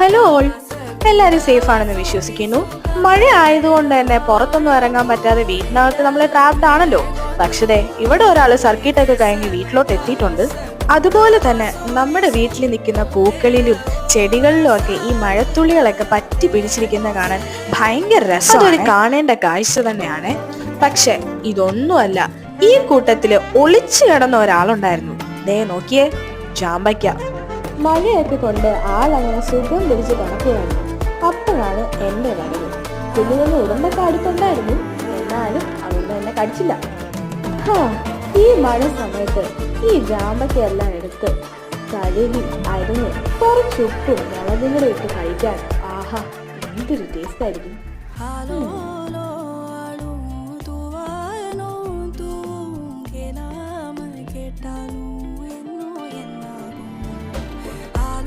Hello all, എല്ലാവരും safe ആണെന്ന് വിശ്വസിക്കുന്നു. മഴ ആയതുകൊണ്ട് തന്നെ പുറത്തൊന്നും ഇറങ്ങാൻ പറ്റാതെ വീട്ടിനകത്ത് നമ്മൾ ട്രാപ്ഡ് ആണല്ലോ. പക്ഷേ ഇവിടെ ഒരാൾ സർക്കിട്ടൊക്കെ കഴിഞ്ഞ് വീട്ടിലോട്ട് എത്തിയിട്ടുണ്ട്. അതുപോലെ തന്നെ നമ്മുടെ വീട്ടിൽ നിൽക്കുന്ന പൂക്കളിലും ചെടികളിലും ഒക്കെ ഈ മഴത്തുള്ളികളൊക്കെ പറ്റി പിടിച്ചിരിക്കുന്ന കാണാൻ ഭയങ്കര രസം. അതൊരു കാണേണ്ട കാഴ്ച തന്നെയാണ്. പക്ഷെ ഇതൊന്നുമല്ല, ഈ കൂട്ടത്തില് ഒളിച്ചു കിടന്ന ഒരാളുണ്ടായിരുന്നു. ദേ നോക്കിയേ, ജാമ്പയ്ക്ക. മഴയൊക്കെ കൊണ്ട് ആളങ്ങനെ സുഖം പിടിച്ച് കിടക്കുകയാണ്. അപ്പോഴാണ് എന്റെ വരവ്. കുഞ്ഞുങ്ങൾ ഉടമ്പൊക്കെ അടുത്തുണ്ടായിരുന്നു, എന്നാലും അതൊന്നും എന്നെ കടിച്ചില്ല. ഈ മഴ സമയത്ത് ഈ ജാമ്പയ്ക്കെല്ലാം എടുത്ത് കഴുകി അരിഞ്ഞ് കുറച്ചുപ്പും മുളകും കൂടെ ഇട്ട് കഴിക്കാൻ ആഹാ, എന്തൊരു ടേസ്റ്റ് ആയിരിക്കും.